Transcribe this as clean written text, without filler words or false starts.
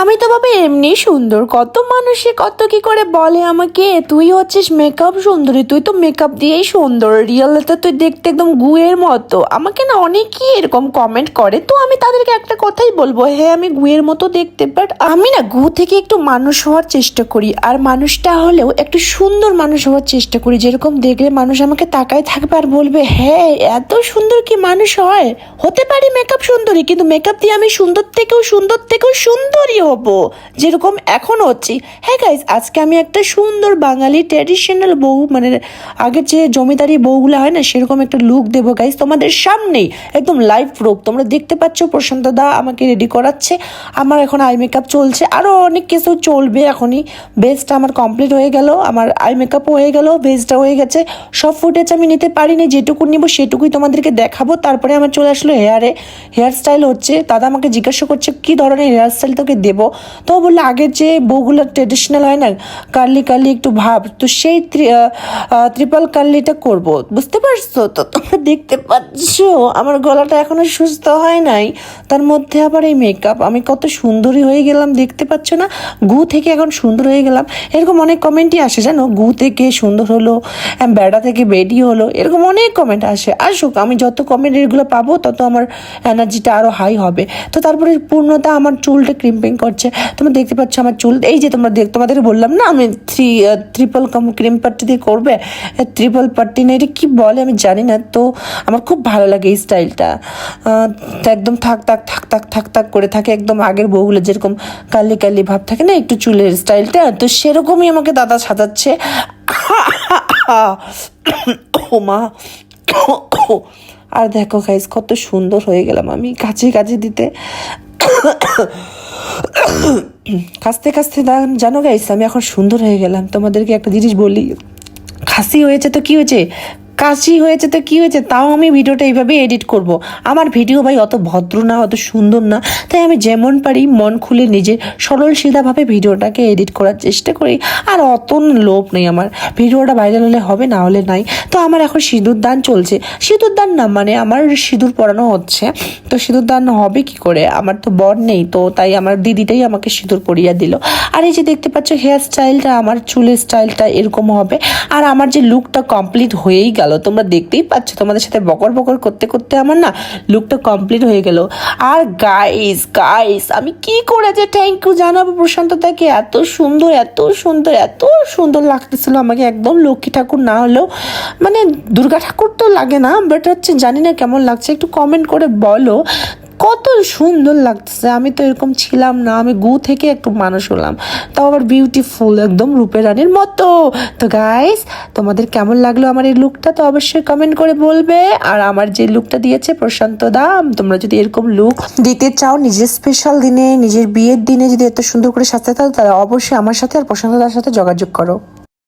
আমি তো ভাবে এমনি সুন্দর, কত মানুষে কত কি করে বলে আমাকে তুই হচ্ছিস মেকআপ সুন্দরী, তুই তো মেকআপ দিয়েই সুন্দর, রিয়েলতে তুই দেখতে একদম গুয়ের মতো। আমাকে না অনেকেই এরকম কমেন্ট করে, তো আমি তাদেরকে একটা কথাই বলবো, হ্যাঁ আমি গুয়ের মতো দেখতে, বাট আমি না গু থেকে একটু মানুষ হওয়ার চেষ্টা করি, আর মানুষটা হলেও একটু সুন্দর মানুষ হওয়ার চেষ্টা করি, যেরকম দেখলে মানুষ আমাকে তাকায় থাকবে আর বলবে হ্যাঁ এত সুন্দর কি মানুষ হয়। হতে পারি মেকআপ সুন্দরী, কিন্তু মেকআপ দিয়ে আমি সুন্দর থেকেও সুন্দরী হব, যেরকম এখন হচ্ছি। হ্যাঁ গাইজ, আজকে আমি একটা সুন্দর বাঙালি ট্র্যাডিশনাল বউ, মানে আগের যে জমিদারি বউগুলো হয় না, সেরকম একটা লুক দেবো গাইজ তোমাদের সামনেই, একদম লাইভ প্রুফ। তোমরা দেখতে পাচ্ছ প্রশান্ত দা আমাকে রেডি করাচ্ছে, আমার এখন আই মেকআপ চলছে, আরও অনেক কিছু চলবে। এখনই বেসটা আমার কমপ্লিট হয়ে গেল, আমার আই মেকআপও হয়ে গেল, বেসটা হয়ে গেছে। সব ফুটেজ আমি নিতে পারিনি, যেটুকু নিব সেটুকুই তোমাদেরকে দেখাবো। তারপরে আমার চলে আসলো হেয়ার স্টাইল হচ্ছে। দাদা আমাকে জিজ্ঞাসা করছে কী ধরনের হেয়ার স্টাইল তোকে দেবো, তো বললো আগের যে বউগুলো ট্রেডিশনাল হয় না, কার্লি কার্লি একটু ভাব, তো সেই ট্রিপল কার্লিটা করব, বুঝতে পারছো? তো তোমরা দেখতে পাচ্ছ আমার গলাটা এখনো সুস্থ হয় নাই, তার মধ্যে আবার এই মেকআপ, আমি কত সুন্দরী হয়ে গেলাম দেখতে পাচ্ছ না। গু থেকে এখন সুন্দর হয়ে গেলাম, এরকম অনেক কমেন্টই আসে জানো, গু থেকে সুন্দর হলো, বেড়া থেকে বেডি হলো, এরকম অনেক কমেন্ট আসে। আসুক, আমি যত কমেন্ট এগুলো পাবো তত আমার এনার্জিটা আরও হাই হবে। তো তারপরে পূর্ণতা আমার চুলটা ক্রিম্পিং করছে, তোমরা দেখতে পাচ্ছ আমার চুল, এই যে তোমরা তোমাদের বললাম না আমি ট্রিপল ক্রিম পাট্টি দিয়ে করবে, ট্রিপল পাট্টি না, এটা কী বলে আমি জানি না, তো আমার খুব ভালো লাগে এই স্টাইলটা। একদম থাক করে থাকে, একদম আগের বউগুলো যেরকম কালি কালি ভাব থাকে না একটু চুলের স্টাইলটা, তো সেরকমই আমাকে দাদা সাজাচ্ছে। ও মা, আর দেখো গাইস কত সুন্দর হয়ে গেলাম আমি কাছে দিতে। কাছতে জানো গাইস আমি এখন সুন্দর হয়ে গেলাম। তোমাদেরকে একটা জিনিস বলি, কাশি হয়েছে তো কি হয়েছে, কাশি হয়েছে তো কি হয়েছে, তাও আমি ভিডিওটা এইভাবে এডিট করব। আমার ভিডিও ভাই অত ভদ্র না, অত সুন্দর না, তাই আমি যেমন পারি মন খুলে নিজের সরল সিধাভাবে ভিডিওটাকে এডিট করার চেষ্টা করি। আর অত লোভ নেই আমার, ভিডিওটা ভাইরাল হলে হবে, না হলে নাই। তো আমার এখন সিঁদুর দান চলছে, সিঁদুর দান না মানে আমার সিঁদুর পরানো হচ্ছে। তো সিঁদুর দান হবে কি করে, আমার তো বর নেই, তো তাই আমার দিদিটাই আমাকে সিঁদুর পরিয়ে দিল। আর এই যে দেখতে পাচ্ছ হেয়ার স্টাইলটা, আমার চুলের স্টাইলটা এরকম হবে। আর আমার যে লুকটা কমপ্লিট হয়েই গেল, তোমরা দেখতেই পাচ্ছ, তোমাদের সাথে বকর করতে আমার না লুকটা কমপ্লিট হয়ে গেল। আর গাইস আমি কি করে যে থ্যাংক ইউ জানাবো প্রশান্ত দাকে, এত সুন্দর লাগতেছিল আমাকে, একদম লক্ষ্মী ঠাকুর না হলেও মানে দুর্গা ঠাকুর তো লাগে না, বাট হচ্ছে জানি না কেমন লাগছে, একটু কমেন্ট করে বলো কত সুন্দর লাগতেছে। আমি তো এরকম ছিলাম না, আমি গু থেকে একটু মানুষ হলাম, তাও আবার বিউটিফুল, একদম রূপের রানীর মতো। তো গাইস তোমাদের কেমন লাগলো আমার এই লুকটা, তো অবশ্যই কমেন্ট করে বলবে। আর আমার যে লুকটা দিয়েছে প্রশান্ত দা, তোমরা যদি এরকম লুক দিতে চাও নিজের স্পেশাল দিনে, নিজের বিয়ের দিনে যদি এত সুন্দর করে সাজতে চাও, তাহলে অবশ্যই আমার সাথে আর প্রশান্ত দার সাথে যোগাযোগ করো।